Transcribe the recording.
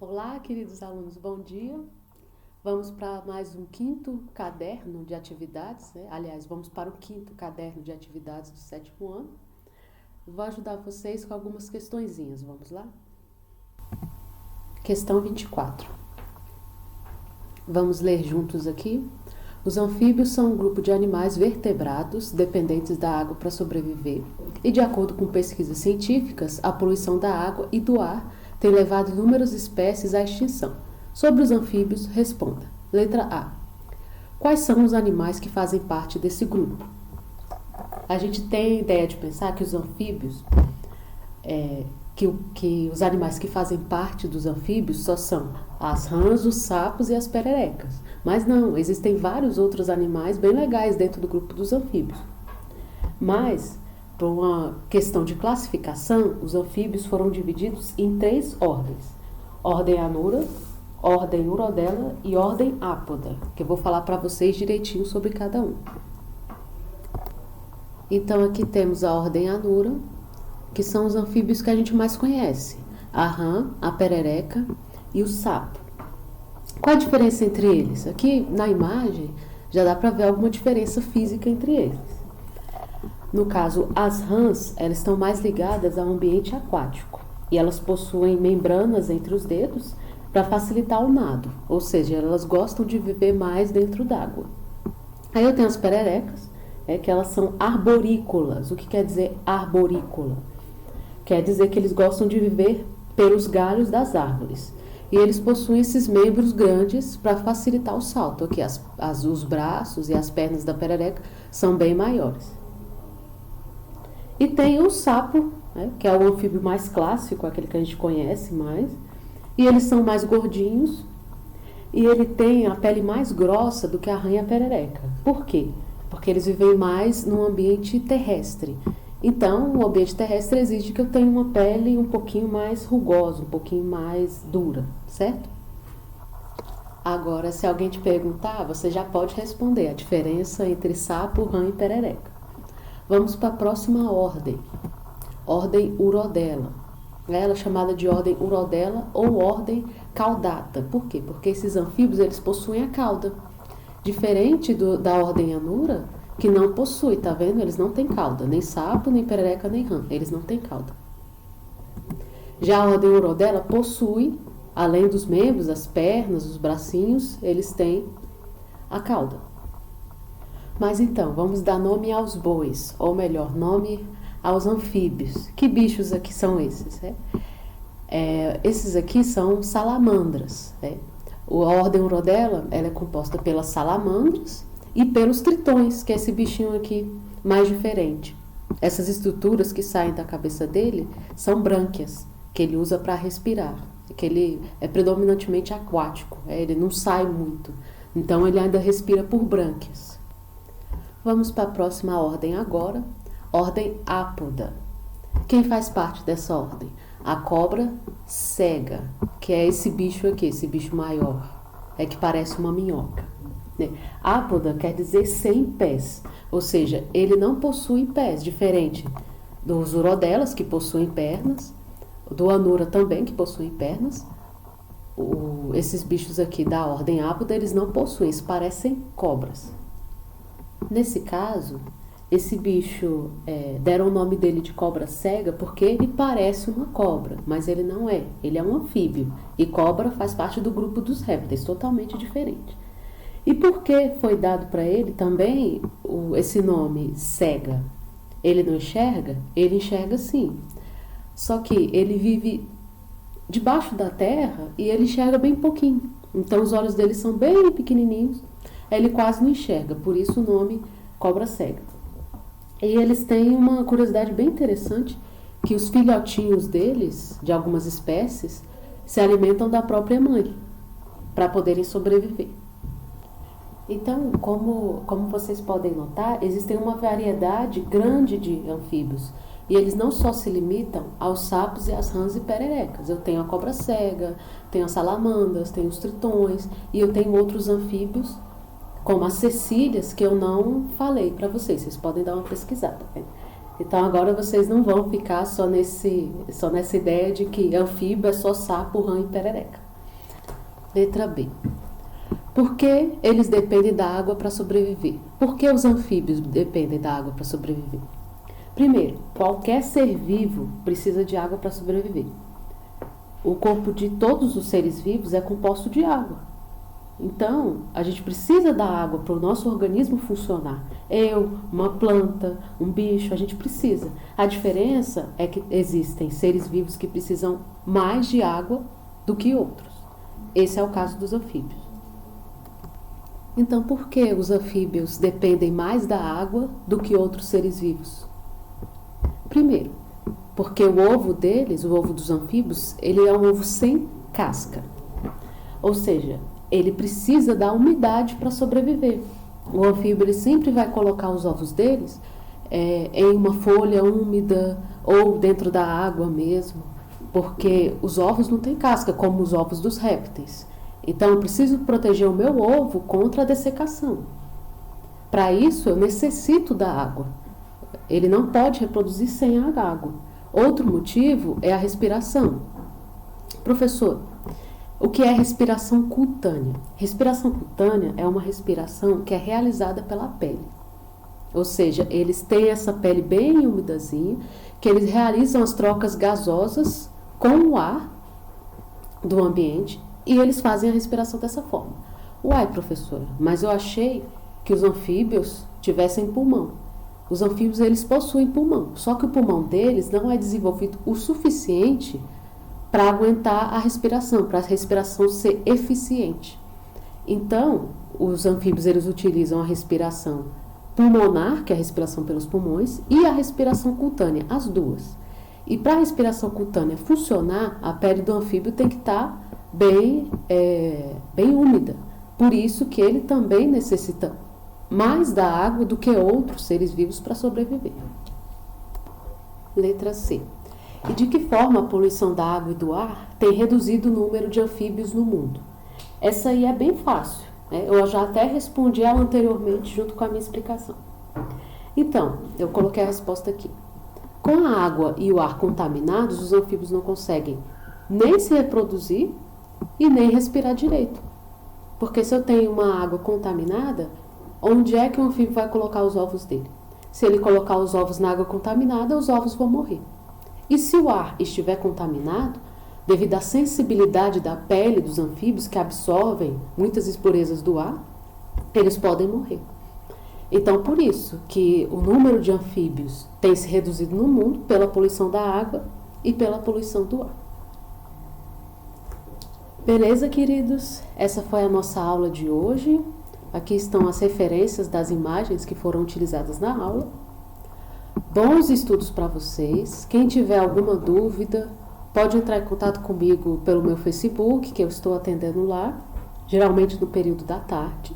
Olá, queridos alunos, bom dia. Vamos para mais um quinto caderno de atividades, né? Aliás, vamos para o quinto caderno de atividades do sétimo ano. Vou ajudar vocês com algumas questõezinhas, vamos lá? Questão 24. Vamos ler juntos aqui. Os anfíbios são um grupo de animais vertebrados dependentes da água para sobreviver e, de acordo com pesquisas científicas, a poluição da água e do ar tem levado inúmeras espécies à extinção. Sobre os anfíbios, responda. Letra A. Quais são os animais que fazem parte desse grupo? A gente tem a ideia de pensar que os anfíbios, que os animais que fazem parte dos anfíbios só são as rãs, os sapos e as pererecas. Mas não, existem vários outros animais bem legais dentro do grupo dos anfíbios. Mas, por uma questão de classificação, os anfíbios foram divididos em 3 ordens. Ordem Anura, Ordem Urodela e Ordem Apoda, que eu vou falar para vocês direitinho sobre cada um. Então aqui temos a Ordem Anura, que são os anfíbios que a gente mais conhece. A rã, a perereca e o sapo. Qual a diferença entre eles? Aqui na imagem já dá para ver alguma diferença física entre eles. No caso, as rãs, elas estão mais ligadas ao ambiente aquático e elas possuem membranas entre os dedos para facilitar o nado, ou seja, elas gostam de viver mais dentro d'água. Aí eu tenho as pererecas, que elas são arborícolas. O que quer dizer arborícola? Quer dizer que eles gostam de viver pelos galhos das árvores. E eles possuem esses membros grandes para facilitar o salto. Aqui os braços e as pernas da perereca são bem maiores. E tem o sapo, que é o anfíbio mais clássico, aquele que a gente conhece mais. E eles são mais gordinhos. E ele tem a pele mais grossa do que a rã e a perereca. Por quê? Porque eles vivem mais no ambiente terrestre. Então, o ambiente terrestre exige que eu tenha uma pele um pouquinho mais rugosa, um pouquinho mais dura, certo? Agora, se alguém te perguntar, você já pode responder a diferença entre sapo, rã e perereca. Vamos para a próxima ordem, Ordem Urodela. Ela é chamada de Ordem Urodela ou Ordem Caudata. Por quê? Porque esses anfíbios eles possuem a cauda. Diferente da Ordem Anura, que não possui, tá vendo? Eles não têm cauda, nem sapo, nem perereca, nem rã, eles não têm cauda. Já a Ordem Urodela possui, além dos membros, as pernas, os bracinhos, eles têm a cauda. Mas então, vamos dar nome aos bois, ou melhor, nome aos anfíbios. Que bichos aqui são esses? Esses aqui são salamandras. A Ordem Urodela ela é composta pelas salamandras e pelos tritões, que é esse bichinho aqui mais diferente. Essas estruturas que saem da cabeça dele são brânquias, que ele usa para respirar, que ele é predominantemente aquático, ele não sai muito, então ele ainda respira por brânquias. Vamos para a próxima ordem agora, Ordem Apoda. Quem faz parte dessa ordem? A cobra cega, que é esse bicho aqui, esse bicho maior, que parece uma minhoca. Ápoda quer dizer sem pés, ou seja, ele não possui pés, diferente dos urodelas, que possuem pernas, do anura também, que possuem pernas. Esses bichos aqui da ordem Ápoda, eles não possuem, eles parecem cobras. Nesse caso, esse bicho, deram o nome dele de cobra cega porque ele parece uma cobra, mas ele não é, ele é um anfíbio, e cobra faz parte do grupo dos répteis, totalmente diferente. E por que foi dado para ele também esse nome cega? Ele não enxerga? Ele enxerga sim. Só que ele vive debaixo da terra e ele enxerga bem pouquinho. Então os olhos dele são bem pequenininhos, ele quase não enxerga, por isso o nome cobra cega. E eles têm uma curiosidade bem interessante, que os filhotinhos deles, de algumas espécies, se alimentam da própria mãe, para poderem sobreviver. Então, como vocês podem notar, existem uma variedade grande de anfíbios. E eles não só se limitam aos sapos e às rãs e pererecas. Eu tenho a cobra cega, tenho as salamandras, tenho os tritões e eu tenho outros anfíbios, como as cecílias, que eu não falei para vocês. Vocês podem dar uma pesquisada. Então agora vocês não vão ficar só nessa ideia de que anfíbio é só sapo, rã e perereca. Letra B. Por que eles dependem da água para sobreviver? Por que os anfíbios dependem da água para sobreviver? Primeiro, qualquer ser vivo precisa de água para sobreviver. O corpo de todos os seres vivos é composto de água. Então, a gente precisa da água para o nosso organismo funcionar. Eu, uma planta, um bicho, a gente precisa. A diferença é que existem seres vivos que precisam mais de água do que outros. Esse é o caso dos anfíbios. Então, por que os anfíbios dependem mais da água do que outros seres vivos? Primeiro, porque o ovo deles, o ovo dos anfíbios, ele é um ovo sem casca. Ou seja, ele precisa da umidade para sobreviver. O anfíbio ele sempre vai colocar os ovos deles em uma folha úmida ou dentro da água mesmo, porque os ovos não têm casca, como os ovos dos répteis. Então, eu preciso proteger o meu ovo contra a dessecação. Para isso, eu necessito da água. Ele não pode reproduzir sem a água. Outro motivo é a respiração. Professor, o que é respiração cutânea? Respiração cutânea é uma respiração que é realizada pela pele. Ou seja, eles têm essa pele bem umidazinha, que eles realizam as trocas gasosas com o ar do ambiente e eles fazem a respiração dessa forma. Uai, professora, mas eu achei que os anfíbios tivessem pulmão. Os anfíbios, eles possuem pulmão, só que o pulmão deles não é desenvolvido o suficiente para aguentar a respiração, para a respiração ser eficiente. Então, os anfíbios, eles utilizam a respiração pulmonar, que é a respiração pelos pulmões, e a respiração cutânea, as duas. E para a respiração cutânea funcionar, a pele do anfíbio tem que estar bem úmida. Por isso que ele também necessita mais da água do que outros seres vivos para sobreviver. Letra C. E de que forma a poluição da água e do ar tem reduzido o número de anfíbios no mundo? Essa aí é bem fácil, né? Eu já até respondi ela anteriormente junto com a minha explicação. Então, eu coloquei a resposta aqui. Com a água e o ar contaminados, os anfíbios não conseguem nem se reproduzir e nem respirar direito. Porque se eu tenho uma água contaminada, onde é que o anfíbio vai colocar os ovos dele? Se ele colocar os ovos na água contaminada, os ovos vão morrer. E se o ar estiver contaminado, devido à sensibilidade da pele dos anfíbios que absorvem muitas impurezas do ar, eles podem morrer. Então, por isso que o número de anfíbios tem se reduzido no mundo pela poluição da água e pela poluição do ar. Beleza, queridos? Essa foi a nossa aula de hoje. Aqui estão as referências das imagens que foram utilizadas na aula. Bons estudos para vocês. Quem tiver alguma dúvida, pode entrar em contato comigo pelo meu Facebook, que eu estou atendendo lá, geralmente no período da tarde.